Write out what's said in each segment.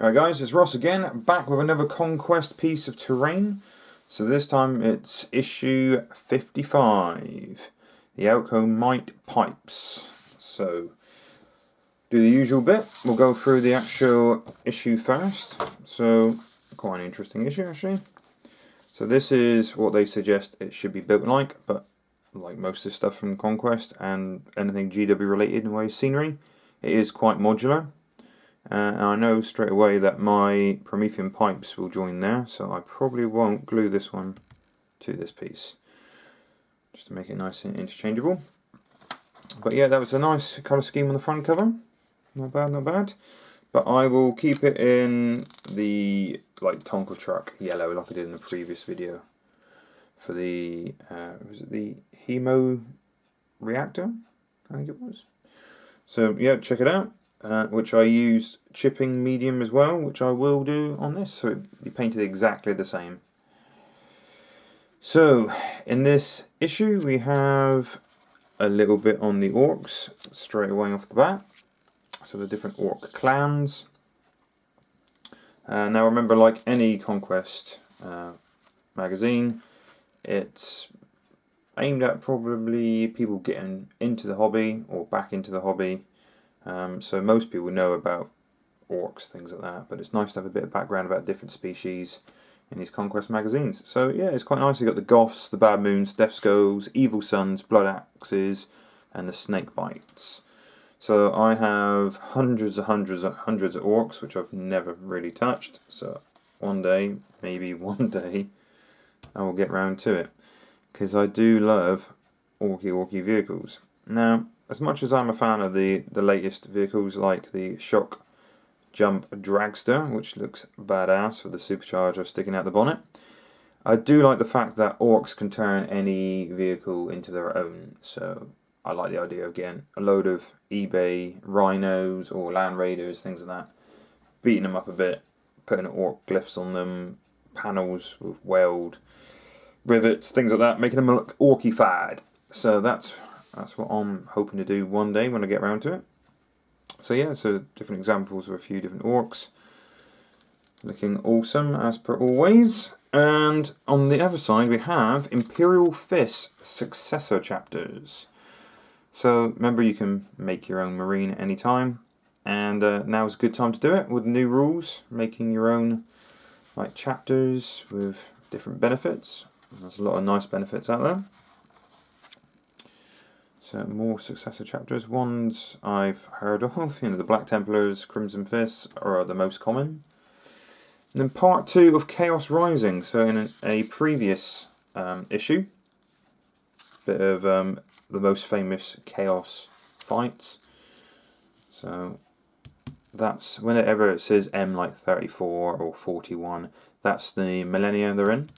Alright guys, it's Ross again, back with another Conquest piece of terrain. So this time it's issue 55, the Alchomite pipes. So, do the usual bit, we'll go through the actual issue first. So, quite an interesting issue actually. So this is what they suggest it should be built like, but like most of the stuff from Conquest and anything GW related in the way of scenery, it is quite modular. And I know straight away that my Promethean pipes will join there, so I probably won't glue this one to this piece, just to make it nice and interchangeable. But yeah, that was a nice colour scheme on the front cover. Not bad, not bad. But I will keep it in the like Tonka truck yellow, like I did in the previous video, for the was it the Hemo reactor? I think it was. So yeah, check it out. Which I used chipping medium as well, which I will do on this, so it'll be painted exactly the same. So, in this issue we have a little bit on the orcs straight away off the bat. So the different orc clans. Now remember, like any Conquest magazine, it's aimed at probably people getting into the hobby or back into the hobby. So most people know about orcs, things like that, but it's nice to have a bit of background about different species in these Conquest magazines. So yeah, it's quite nice. You've got the Goths, the Bad Moons, Death Skulls, Evil Suns, Blood Axes, and the Snake Bites. So I have hundreds of orcs, which I've never really touched. So one day, maybe one day, I will get round to it, because I do love orky vehicles. Now, as much as I'm a fan of the latest vehicles like the Shock Jump Dragster, which looks badass with the supercharger sticking out the bonnet, I do like the fact that orcs can turn any vehicle into their own. So I like the idea of getting a load of eBay rhinos or land raiders, things like that, beating them up a bit, putting orc glyphs on them, panels with weld, rivets, things like that, making them look orky-fied. So that's what I'm hoping to do one day when I get around to it. So yeah, so different examples of a few different orcs. Looking awesome as per always. And on the other side we have Imperial Fist successor chapters. So remember, you can make your own marine at any time. And now's a good time to do it with new rules, making your own like chapters with different benefits. There's a lot of nice benefits out there. So more successor chapters. Ones I've heard of, the Black Templars, Crimson Fists are the most common. And then part 2 of Chaos Rising. So in a previous issue, bit of the most famous Chaos fights. So that's whenever it says M like 34 or 41, that's the millennia they're in.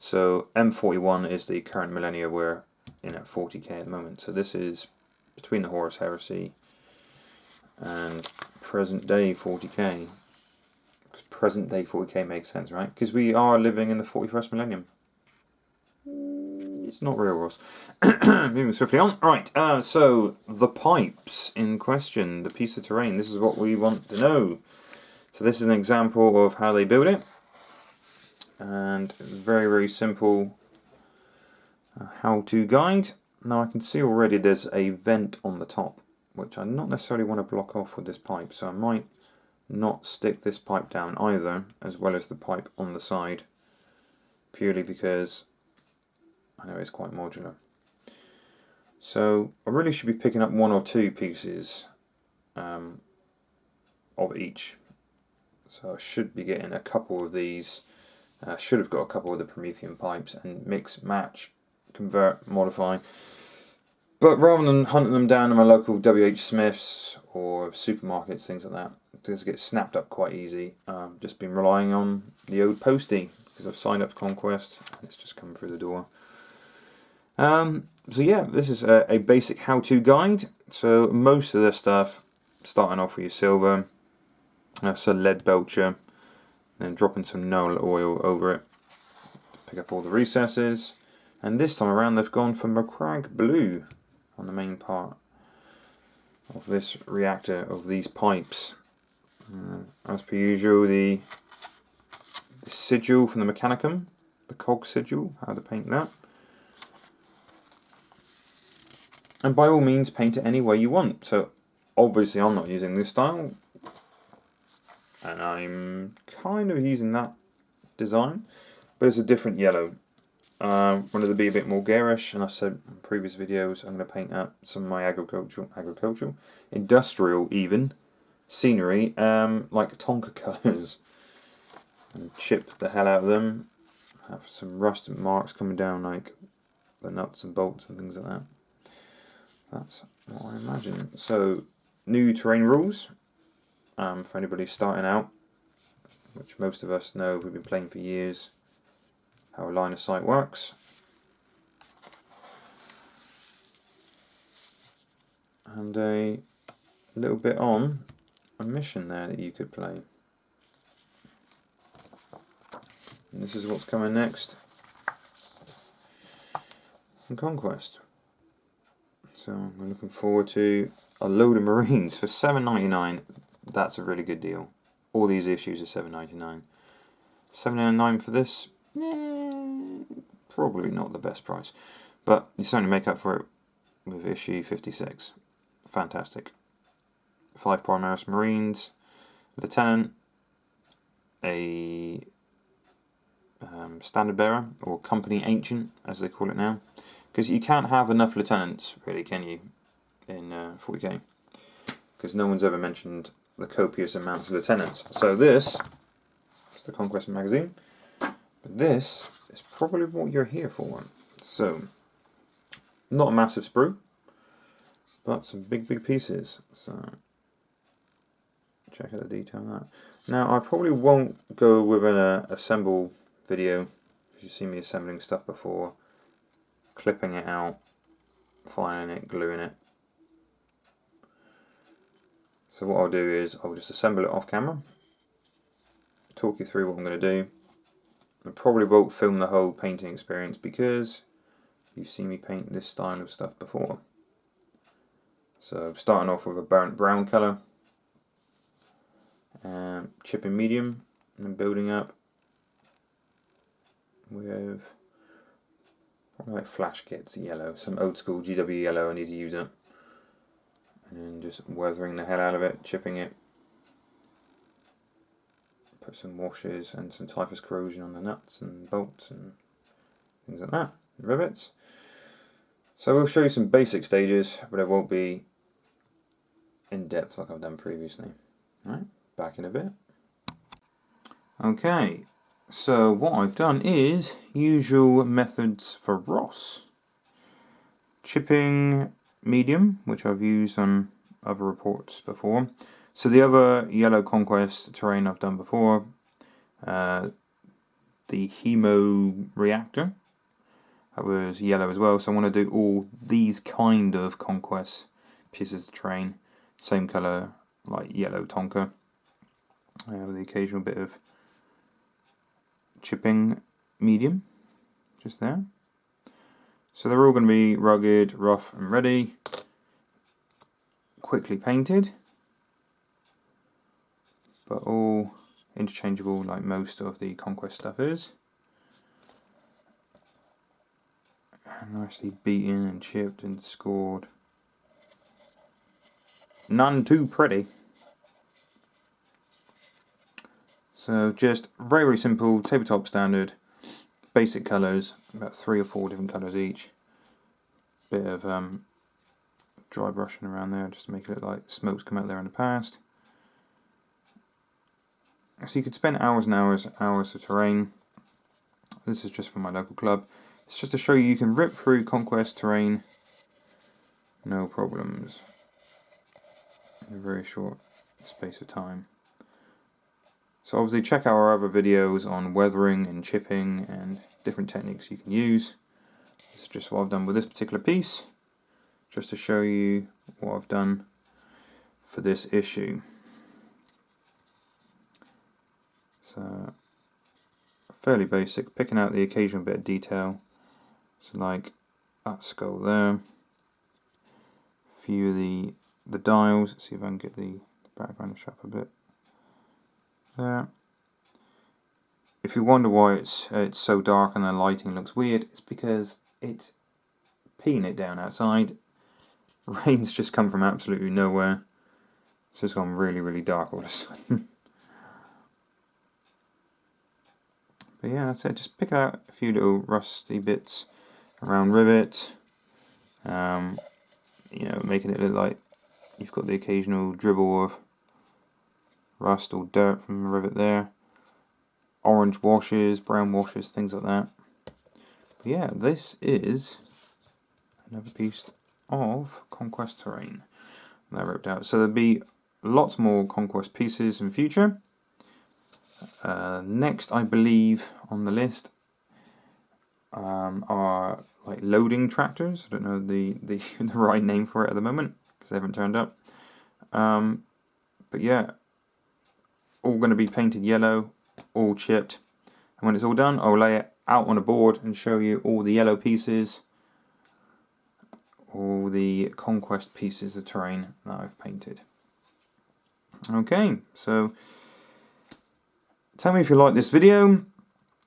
So M41 is the current millennia we're in at 40k at the moment. So this is between the Horus Heresy and present day 40k. Because present day 40k makes sense, right? Because we are living in the 41st millennium. It's not real, Ross. Moving swiftly on. Right, so the pipes in question, the piece of terrain, this is what we want to know. So this is an example of how they build it. And very simple how-to guide. Now I can see already there's a vent on the top, which I not necessarily want to block off with this pipe, so I might not stick this pipe down either, as well as the pipe on the side, purely because I know it's quite modular. So I really should be picking up 1 or 2 pieces of each. So I should be getting a couple of these. Should have got a couple of the Promethean pipes and mix, match, convert, modify. But rather than hunting them down in my local WH Smiths or supermarkets, things like that, these get snapped up quite easy. Just been relying on the old postie, because I've signed up for Conquest and it's just come through the door. So yeah, this is a basic how-to guide. So most of this stuff, starting off with your silver, that's a lead belcher, then dropping some Null oil over it, pick up all the recesses. And this time around they've gone for Macragge Blue on the main part of this reactor, of these pipes. As per usual, the sigil from the Mechanicum, the cog sigil, how to paint that. And by all means, paint it any way you want. So obviously I'm not using this style, and I'm kind of using that design, but it's a different yellow. Wanted to be a bit more garish, and I said in previous videos I'm going to paint up some of my agricultural, industrial even, scenery, like Tonka colours, and chip the hell out of them, have some rust marks coming down like the nuts and bolts and things like that. That's what I imagine. So, new terrain rules, for anybody starting out, which most of us know, we've been playing for years, how a line of sight works. And a little bit on a mission there that you could play. And this is what's coming next in Conquest. So I'm looking forward to a load of Marines for $7.99. That's a really good deal. All these issues are $7.99. $7.99 for this? Probably not the best price, but you certainly make up for it with issue 56. Fantastic. 5 Primaris Marines, Lieutenant, a Standard Bearer, or Company Ancient as they call it now, because you can't have enough lieutenants, really, can you, in 40k, because no one's ever mentioned the copious amounts of lieutenants. So this is the Conquest magazine, but this is probably what you're here for. So, not a massive sprue, but some big pieces. So, check out the detail on that. Now, I probably won't go with an assemble video, because you've seen me assembling stuff before, clipping it out, filing it, gluing it. So what I'll do is I'll just assemble it off camera, talk you through what I'm going to do. I probably won't film the whole painting experience because you've seen me paint this style of stuff before. So starting off with a burnt brown colour, chipping medium, and then building up with like flash kits yellow, some old school GW yellow I need to use up, and just weathering the hell out of it, chipping it, put some washes and some typhus corrosion on the nuts and bolts and things like that, rivets. So we'll show you some basic stages, but it won't be in depth like I've done previously. Alright, back in a bit. Okay, so what I've done is usual methods for Ross. Chipping medium, which I've used on other reports before. So the other yellow Conquest terrain I've done before, the Hemo Reactor, that was yellow as well. So I want to do all these kind of Conquest pieces of terrain, same colour like yellow Tonka, with the occasional bit of chipping medium just there. So they're all going to be rugged, rough and ready, quickly painted, but all interchangeable like most of the Conquest stuff is. Nicely beaten and chipped and scored. None too pretty. So just very simple, tabletop standard, basic colours, about 3 or 4 different colours each. Bit of dry brushing around there just to make it look like smoke's come out there in the past. So you could spend hours and hours of terrain. This is just for my local club. It's just to show you can rip through Conquest terrain, no problems, in a very short space of time. So obviously check out our other videos on weathering and chipping and different techniques you can use. This is just what I've done with this particular piece, just to show you what I've done for this issue. So fairly basic, picking out the occasional bit of detail. So like that skull there, a few of the dials. Let's see if I can get the background to show up a bit. there. If you wonder why it's so dark and the lighting looks weird, it's because it's peeing it down outside. Rain's just come from absolutely nowhere, so it's gone really, really dark all of a sudden. But yeah, that's it. Just pick out a few little rusty bits around rivet. You know, making it look like you've got the occasional dribble of rust or dirt from the rivet there. Orange washes, brown washes, things like that. But yeah, this is another piece of Conquest terrain that I ripped out. So there'll be lots more Conquest pieces in future. Next, I believe on the list are like loading tractors. I don't know the right name for it at the moment because they haven't turned up. But yeah, all going to be painted yellow, all chipped. And when it's all done, I'll lay it out on a board and show you all the yellow pieces, all the Conquest pieces of terrain that I've painted. Okay, so tell me if you like this video,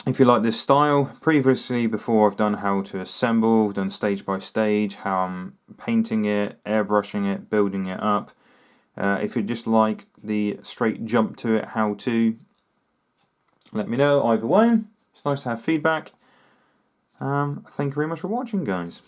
if you like this style. Previously, before, I've done how to assemble, done stage by stage, how I'm painting it, airbrushing it, building it up. If you just like the straight jump to it, how to, let me know either way. It's nice to have feedback. Thank you very much for watching, guys.